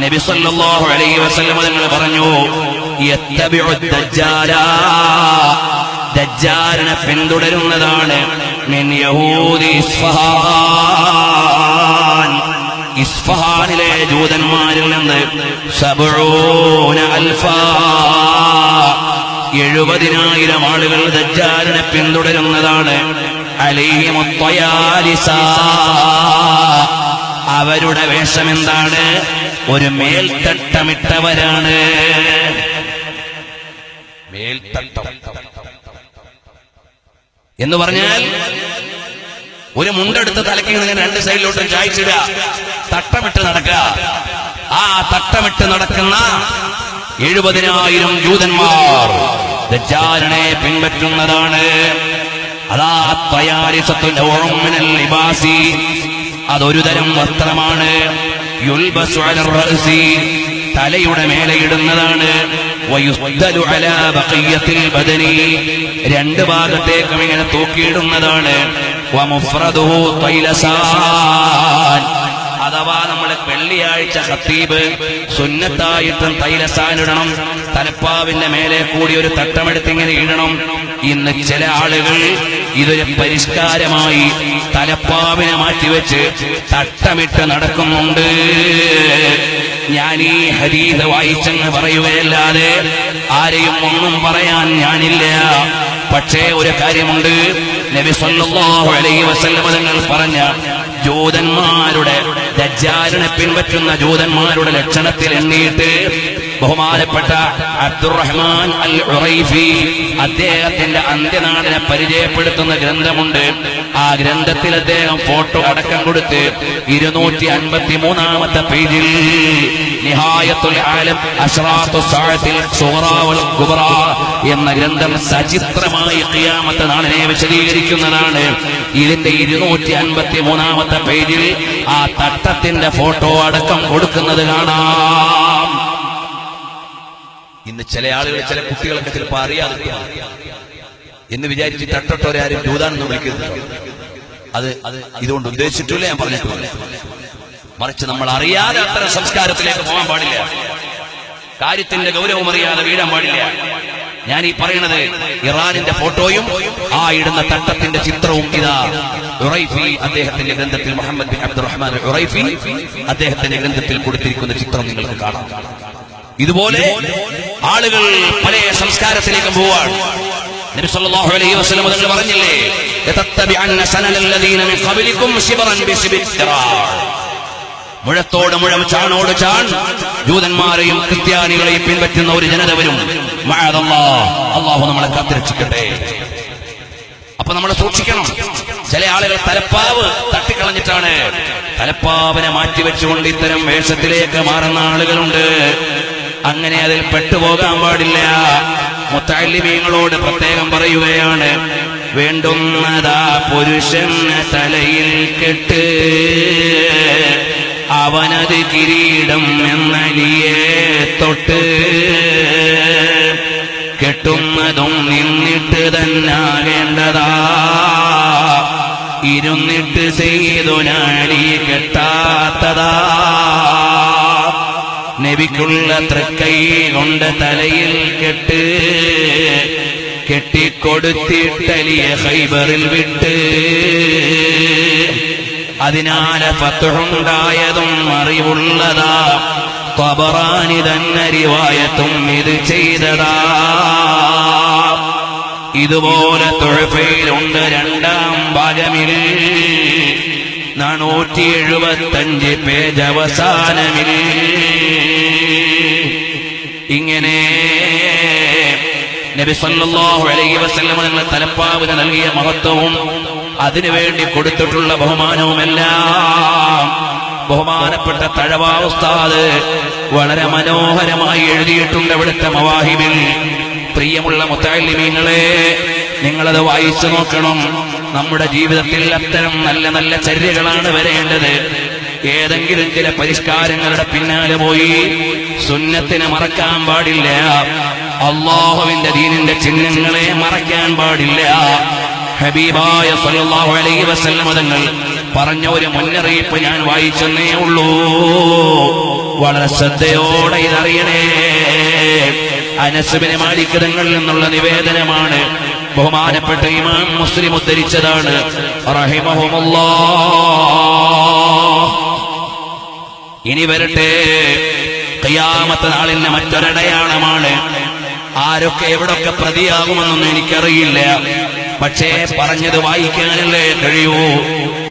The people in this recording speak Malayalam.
നബി സല്ലല്ലാഹു അലൈഹി വസല്ലം തങ്ങൾ പറഞ്ഞു, യത്തബിഉ ദജ്ജാല, ദജ്ജാലിനെ പിന്തുടരുന്നതാണ് മിൻ യഹൂദി ഇസ്ഫഹാൻ, ഇസ്ഫഹാനിലെ ജൂതന്മാരിൽ നിന്ന് 70,000 ആളുകൾ ദജ്ജാലിനെ പിന്തുടരുന്നതാണ്. അലൈഹിമുത് ത്വയാലിസ, അവരുടെ വേഷം എന്താണ്? ഒരു മേൽത്തട്ടമിട്ടവരാണ്. മേൽത്തട്ടം എന്ന് പറഞ്ഞാൽ ഒരു മുണ്ടെടുത്ത് തലയ്ക്ക് ഇങ്ങനെ രണ്ട് സൈഡിലോട്ടും ചായച്ചിടുക, തട്ടമിട്ട് നടക്കുക. ആ തട്ടമിട്ട് നടക്കുന്ന 70,000 ജൂതന്മാർ ദജ്ജാലിനെ പിൻപറ്റുന്നതാണ്. അതാ ത്വയാലിസത്തു നൗഉം മിനൽ ലിബാസി, അതൊരു തരം വസ്ത്രമാണ്. യുൽബസു അലർ റഅസി, തലയുടെ മേലെ ഇടുന്നതാണ്. വയുസ്ദലു അലാ ബഖിയത്തിൽ ബദനി, രണ്ട് ഭാഗത്തേക്കും ഇങ്ങനെ തൂക്കിയിടുന്നതാണ്. വമുഫ്രദുഹു തൈലസാൻ, അഥവാ നമ്മൾ വെള്ളിയാഴ്ച ഖത്തീബ് സുന്നത്തായിട്ടും തൈലസാൻ ഇടണം. തലപ്പാവിന്റെ മേലെ കൂടി ഒരു തട്ടമെടുത്ത് ഇങ്ങനെ ഇടണം. ഇന്ന് ചില ആളുകൾ ഇതൊരു പരിഷ്കാരമായി തലപ്പാവിനെ മാറ്റിവെച്ച് തട്ടമിട്ട് നടക്കുന്നുണ്ട്. ഞാൻ ഈ ഹദീസ് വായിച്ചെന്ന് പറയുകയല്ലാതെ ആരെയും ഒന്നും പറയാൻ ഞാനില്ല. പക്ഷേ ഒരു കാര്യമുണ്ട്, നബി സല്ലല്ലാഹു അലൈഹി വസല്ലം തങ്ങൾ പറഞ്ഞ ജൂതന്മാരുടെ, ദജ്ജാലിനെ പിൻപറ്റുന്ന ജൂതന്മാരുടെ ലക്ഷണത്തിൽ എണ്ണിയിട്ട് ബഹുമാനപ്പെട്ട അബ്ദുറഹ്മാൻ അൽ ഉറൈഫി അദ്ദേഹത്തിന്റെ അന്ത്യനാടിനെ പരിചയപ്പെടുത്തുന്ന ഗ്രന്ഥമുണ്ട്. ആ ഗ്രന്ഥത്തിൽ അദ്ദേഹം ഫോട്ടോ അടക്കം കൊടുത്ത് 253-ാമത്തെ പേജിൽ നിഹായത്തുൽ ആലം അശ്റാത്തു സഅത്തിൽ സുഗ്റാ വൽ കുബ്റാ എന്ന ഗ്രന്ഥം സചിത്രമായി ഖിയാമത്ത് നാളിനെ വിശദീകരിക്കുന്നതാണ്. ഇതിന്റെ 253-ാമത്തെ പേജിൽ ആ തട്ടത്തിന്റെ ഫോട്ടോ അടക്കം കൊടുക്കുന്നത് കാണാം. ഇന്ന് ചില ആളുകൾ, ചില കുട്ടികളൊക്കെ ചിലപ്പോൾ അറിയാതെ എന്ന് വിചാരിച്ച് തട്ടട്ടോരാരും ജൂതാനെന്ന് വിളിക്കുന്നത്. അത് ഇതുകൊണ്ട് ഉദ്ദേശിച്ചിട്ടില്ല, ഞാൻ പറഞ്ഞിട്ടില്ല. മറിച്ച് നമ്മൾ അറിയാതെ അത്തരം സംസ്കാരത്തിലേക്ക് പോകാൻ പാടില്ല. കാര്യത്തിന്റെ ഗൗരവം അറിയാതെ വീഴാൻ പാടില്ല. ഞാൻ ഈ പറയുന്നത് ഇറാനിന്റെ ഫോട്ടോയും ആ ഇടുന്ന തട്ടത്തിന്റെ ചിത്രവും ഇതാ ഉറൈഫി അദ്ദേഹത്തിന്റെ ഗ്രന്ഥത്തിൽ, മുഹമ്മദ് ബിൻ അബ്ദുറഹ്മാൻ ഉറൈഫി അദ്ദേഹത്തിന്റെ ഗ്രന്ഥത്തിൽ കൊടുത്തിരിക്കുന്ന ചിത്രം നിങ്ങൾക്ക് കാണാം. ഇതുപോലെ ആളുകൾ പല സംസ്കാരത്തിലേക്കും പോവാൻ നബി സല്ലല്ലാഹു അലൈഹി വസല്ലം തങ്ങൾ പറഞ്ഞില്ലേ, യതത്തബിഅന്ന സനലല്ലദീന മിൻ ഖബലികും ശിബ്റൻ ബിശിബ്തിറാ, മുഴത്തോട് മുഴം ചാണോട് ചാൺ ജൂതന്മാരെയും ക്രിസ്ത്യാനികളെയും പിൻപറ്റുന്ന ഒരു ജനത വരും. മഅദല്ലാഹ്, അല്ലാഹു നമ്മളെ കാത്തുരക്ഷിക്കട്ടെ. അപ്പൊ നമ്മൾ സൂക്ഷിക്കണം. ചില ആളുകൾ തലപ്പാവ് തട്ടിക്കളഞ്ഞിട്ടാണ്, തലപ്പാവിനെ മാറ്റിവെച്ചുകൊണ്ട് ഇത്തരം വേഷത്തിലേക്ക് മാറുന്ന ആളുകളുണ്ട്. അങ്ങനെ അതിൽ പെട്ടുപോകാൻ പാടില്ല. മുത്തഅല്ലിമീങ്ങളോട് പ്രത്യേകം പറയുകയാണ്, വേണ്ടുന്നതാ പുരുഷന് തലയിൽ കെട്ട്, അവനത് കിരീടം എന്നലിയെ തൊട്ട്, കെട്ടുന്നതും നിന്നിട്ട് തന്നാകേണ്ടതാ, ഇരുന്നിട്ട് ചെയ്തൊനാടി കെട്ടാത്തതാ, നബിക്കുള്ള തൃക്കൈ കൊണ്ട് തലയിൽ കെട്ട്, കെട്ടിക്കൊടുത്തിട്ടലിയ ഖൈബറിൽ വിട്ട്, അതിനാൽ ഫത്ഹുണ്ടായതും അറിവുള്ളതാ, ത്വബറാനി തന്നെ റിവായത്തും ഇത് ചെയ്തതാ. ഇതുപോലെ തുഹഫയിലുണ്ട് 2-ാം ഭാഗമിൽ 475 പേജ് അവസാനമിൽ. ഇങ്ങനെ നബി സല്ലല്ലാഹു അലൈഹി വസല്ലം തങ്ങൾ തലപ്പാവിന് നൽകിയ മഹത്വവും അതിനുവേണ്ടി കൊടുത്തിട്ടുള്ള ബഹുമാനവുമെല്ലാം ബഹുമാനപ്പെട്ട തഴവ ഉസ്താദ് വളരെ മനോഹരമായി എഴുതിയിട്ടുണ്ട് അവിടുത്തെ മവാഹിബിൽ. പ്രിയമുള്ള മുത്തഅല്ലിമീങ്ങളെ, നിങ്ങളത് വായിച്ചു നോക്കണം. നമ്മുടെ ജീവിതത്തിൽ അത്തരം നല്ല നല്ല ചര്യകളാണ് വരേണ്ടത്. ഏതെങ്കിലും ചില പരിഷ്കാരങ്ങളുടെ പിന്നാലെ പോയി സുന്നത്തിനെ മറക്കാൻ പാടില്ല. അല്ലാഹുവിന്റെ ദീനിന്റെ ചിഹ്നങ്ങളെ മറക്കാൻ പാടില്ല. ഹബീബായ സല്ലല്ലാഹു അലൈഹി വസല്ലം തങ്ങൾ പറഞ്ഞ ഒരു മുന്നറിയിപ്പ് ഞാൻ വായിച്ചെന്നേ ഉള്ളൂ. വളരെ ശ്രദ്ധയോടെ ഇതറിയണേ. അനസ് ബിൻ മാലിക് തങ്ങളിൽ നിന്നുള്ള നിവേദനമാണ്. ബഹുമാനപ്പെട്ട ഇമാം മുസ്ലിം ഉദ്ധരിച്ചതാണ്. റഹിമഹുമുല്ലാഹ്. ഇനി വരട്ടെ, ഖിയാമത്ത് നാളിന്റെ മറ്റൊരടയാളമാണ്. ആരൊക്കെ എവിടൊക്കെ പ്രതിയാകുമെന്നൊന്നും എനിക്കറിയില്ല. പക്ഷേ പറഞ്ഞത് വായിക്കാനല്ലേ കഴിയൂ.